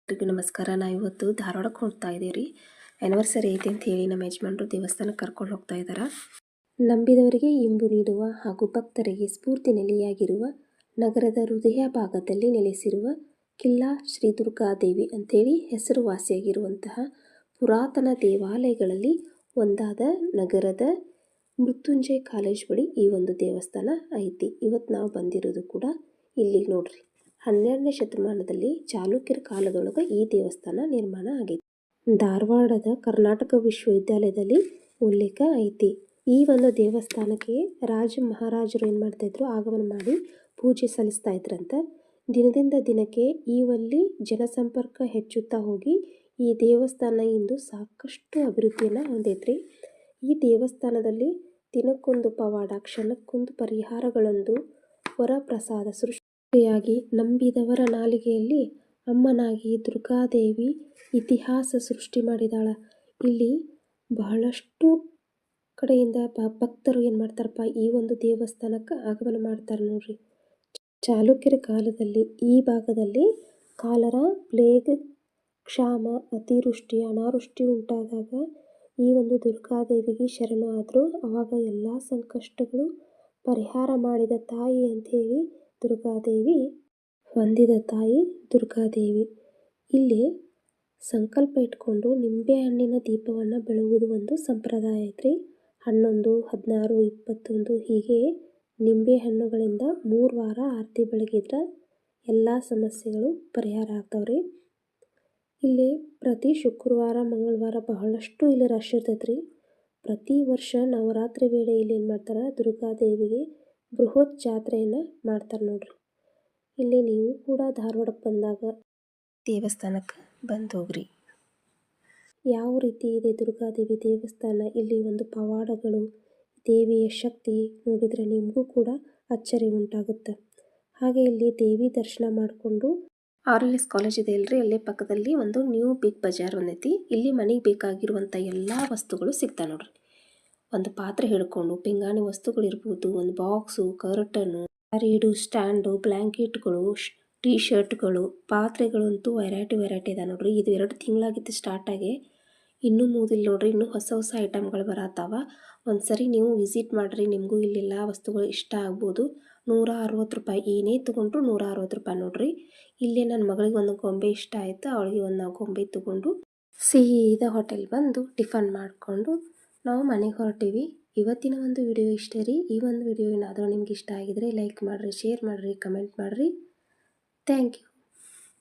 ಎಲ್ರಿಗೂ ನಮಸ್ಕಾರ. ನಾವು ಇವತ್ತು ಧಾರವಾಡಕ್ಕೆ ಹೋಗ್ತಾ ಇದ್ದೀವಿ. ಆ್ಯನಿವರ್ಸರಿ ಐತೆ ಅಂತ ಹೇಳಿ ನಮ್ಮ ಯಜಮಾನರು ದೇವಸ್ಥಾನಕ್ಕೆ ಕರ್ಕೊಂಡು ಹೋಗ್ತಾ ಇದ್ದಾರೆ. ನಂಬಿದವರಿಗೆ ಇಂಬು ನೀಡುವ ಹಾಗೂ ಭಕ್ತರಿಗೆ ಸ್ಫೂರ್ತಿ ನೆಲೆಯಾಗಿರುವ ನಗರದ ಹೃದಯ ಭಾಗದಲ್ಲಿ ನೆಲೆಸಿರುವ ಕಿಲ್ಲಾ ಶ್ರೀ ದುರ್ಗಾದೇವಿ ಅಂಥೇಳಿ ಹೆಸರುವಾಸಿಯಾಗಿರುವಂತಹ ಪುರಾತನ ದೇವಾಲಯಗಳಲ್ಲಿ ಒಂದಾದ ನಗರದ ಮೃತ್ಯುಂಜಯ ಕಾಲೇಜ್ ಬಳಿ ಈ ಒಂದು ದೇವಸ್ಥಾನ ಐತಿ. ಇವತ್ತು ನಾವು ಬಂದಿರೋದು ಕೂಡ ಇಲ್ಲಿ ನೋಡ್ರಿ. 12ನೇ ಶತಮಾನದಲ್ಲಿ ಚಾಲುಕ್ಯರ ಕಾಲದೊಳಗೆ ಈ ದೇವಸ್ಥಾನ ನಿರ್ಮಾಣ ಆಗೈತಿ. ಧಾರವಾಡದ ಕರ್ನಾಟಕ ವಿಶ್ವವಿದ್ಯಾಲಯದಲ್ಲಿ ಉಲ್ಲೇಖ ಐತಿ. ಈ ಒಂದು ದೇವಸ್ಥಾನಕ್ಕೆ ಮಹಾರಾಜರು ಏನು ಮಾಡ್ತಾಯಿದ್ರು, ಆಗಮನ ಮಾಡಿ ಪೂಜೆ ಸಲ್ಲಿಸ್ತಾ ಇದ್ರಂತ. ದಿನದಿಂದ ದಿನಕ್ಕೆ ಈವಲ್ಲಿ ಜನಸಂಪರ್ಕ ಹೆಚ್ಚುತ್ತಾ ಹೋಗಿ ಈ ದೇವಸ್ಥಾನ ಇಂದು ಸಾಕಷ್ಟು ಅಭಿವೃದ್ಧಿಯನ್ನು ಹೊಂದೈತ್ರಿ. ಈ ದೇವಸ್ಥಾನದಲ್ಲಿ ದಿನಕ್ಕೊಂದು ಪವಾಡ, ಕ್ಷಣಕ್ಕೊಂದು ಪರಿಹಾರಗಳೊಂದು ವರಪ್ರಸಾದ ಸೃಷ್ಟಿಯಾಗಿ ನಂಬಿದವರ ನಾಲಿಗೆಯಲ್ಲಿ ಅಮ್ಮನಾಗಿ ದುರ್ಗಾದೇವಿ ಇತಿಹಾಸ ಸೃಷ್ಟಿ ಮಾಡಿದಾಳ. ಇಲ್ಲಿ ಬಹಳಷ್ಟು ಕಡೆಯಿಂದ ಭಕ್ತರು ಏನು ಮಾಡ್ತಾರಪ್ಪ, ಈ ಒಂದು ದೇವಸ್ಥಾನಕ್ಕೆ ಆಗಮನ ಮಾಡ್ತಾರೆ ನೋಡ್ರಿ. ಚಾಲುಕ್ಯರ ಕಾಲದಲ್ಲಿ ಈ ಭಾಗದಲ್ಲಿ ಕಾಲರ, ಪ್ಲೇಗ್, ಕ್ಷಾಮ, ಅತಿವೃಷ್ಟಿ, ಅನಾವೃಷ್ಟಿ ಉಂಟಾದಾಗ ಈ ಒಂದು ದುರ್ಗಾದೇವಿಗೆ ಶರಣು ಆದರು. ಆವಾಗ ಎಲ್ಲ ಸಂಕಷ್ಟಗಳು ಪರಿಹಾರ ಮಾಡಿದ ತಾಯಿ ಅಂಥೇಳಿ ದುರ್ಗಾದೇವಿ, ಹೊಂದಿದ ತಾಯಿ ದುರ್ಗಾದೇವಿ. ಇಲ್ಲಿ ಸಂಕಲ್ಪ ಇಟ್ಕೊಂಡು ನಿಂಬೆಹಣ್ಣಿನ ದೀಪವನ್ನು ಬೆಳಗುವುದು ಒಂದು ಸಂಪ್ರದಾಯ ಐತ್ರಿ. 11, 16, 21 ಹೀಗೆ ನಿಂಬೆಹಣ್ಣುಗಳಿಂದ 3 ವಾರ ಆರತಿ ಬೆಳಗಿದ್ರೆ ಎಲ್ಲ ಸಮಸ್ಯೆಗಳು ಪರಿಹಾರ ಆಗ್ತಾವ್ರಿ. ಇಲ್ಲಿ ಪ್ರತಿ ಶುಕ್ರವಾರ, ಮಂಗಳವಾರ ಬಹಳಷ್ಟು ಇಲ್ಲಿ ರಶ್ ಇರ್ತೈತ್ರಿ. ಪ್ರತಿ ವರ್ಷ ನವರಾತ್ರಿ ವೇಳೆ ಇಲ್ಲಿ ಏನು ಮಾಡ್ತಾರೆ, ದುರ್ಗಾದೇವಿಗೆ ಬೃಹತ್ ಜಾತ್ರೆಯನ್ನು ಮಾಡ್ತಾರೆ ನೋಡ್ರಿ. ಇಲ್ಲಿ ನೀವು ಕೂಡ ಧಾರವಾಡಕ್ಕೆ ಬಂದಾಗ ದೇವಸ್ಥಾನಕ್ಕೆ ಬಂದು ಹೋಗ್ರಿ. ಯಾವ ರೀತಿ ಇದೆ ದುರ್ಗಾದೇವಿ ದೇವಸ್ಥಾನ, ಇಲ್ಲಿ ಒಂದು ಪವಾಡಗಳು, ದೇವಿಯ ಶಕ್ತಿ ನೋಡಿದರೆ ನಿಮಗೂ ಕೂಡ ಅಚ್ಚರಿ ಉಂಟಾಗುತ್ತೆ. ಹಾಗೆ ಇಲ್ಲಿ ದೇವಿ ದರ್ಶನ ಮಾಡಿಕೊಂಡು RLS ಕಾಲೇಜ್ ಇದೆ ಅಲ್ರಿ, ಅಲ್ಲೇ ಪಕ್ಕದಲ್ಲಿ ಒಂದು ನ್ಯೂ ಬಿಗ್ ಬಜಾರ್ ಒಂದೈತಿ. ಇಲ್ಲಿ ಮನೆಗೆ ಬೇಕಾಗಿರುವಂಥ ಎಲ್ಲ ವಸ್ತುಗಳು ಸಿಗ್ತಾವೆ ನೋಡ್ರಿ. ಒಂದು ಪಾತ್ರೆ ಹಿಡ್ಕೊಂಡು ಪಿಂಗಾಣಿ ವಸ್ತುಗಳಿರ್ಬೋದು, ಒಂದು ಬಾಕ್ಸು, ಕರ್ಟನು, ರೀಡು, ಸ್ಟ್ಯಾಂಡು, ಬ್ಲ್ಯಾಂಕೆಟ್ಗಳು, ಟೀ ಶರ್ಟ್ಗಳು, ಪಾತ್ರೆಗಳಂತೂ ವೆರೈಟಿ ಇದೆ ನೋಡ್ರಿ. ಇದು 2 ತಿಂಗಳಾಗಿತ್ತು ಸ್ಟಾರ್ಟ್ ಆಗಿ, ಇನ್ನೂ ಮುಗಿದಿಲ್ಲ ನೋಡ್ರಿ. ಇನ್ನೂ ಹೊಸ ಐಟಮ್ಗಳು ಬರತ್ತಾವ. ಒಂದ್ಸರಿ ನೀವು ವಿಸಿಟ್ ಮಾಡಿರಿ, ನಿಮಗೂ ಇಲ್ಲೆಲ್ಲ ವಸ್ತುಗಳು ಇಷ್ಟ ಆಗ್ಬೋದು. 160 ರೂಪಾಯಿ, ಏನೇ ತೊಗೊಂಡ್ರು 160 ರೂಪಾಯಿ ನೋಡ್ರಿ. ಇಲ್ಲೇ ನನ್ನ ಮಗಳಿಗೆ ಒಂದು ಗೊಂಬೆ ಇಷ್ಟ ಆಯಿತು, ಅವಳಿಗೆ ಒಂದು ಗೊಂಬೆ ತೊಗೊಂಡು ಸೀದಾ ಹೋಟೆಲ್ ಬಂದು ಟಿಫನ್ ಮಾಡಿಕೊಂಡು ನಾವು ಮನೆಗೆ ಹೊರಟೀವಿ. ಇವತ್ತಿನ ಒಂದು ವಿಡಿಯೋ ಇಷ್ಟೇ ರೀ. ಈ ಒಂದು ವಿಡಿಯೋ ಏನಾದರೂ ನಿಮ್ಗೆ ಇಷ್ಟ ಆಗಿದರೆ ಲೈಕ್ ಮಾಡಿರಿ, ಶೇರ್ ಮಾಡಿರಿ, ಕಮೆಂಟ್ ಮಾಡಿರಿ. Thank you.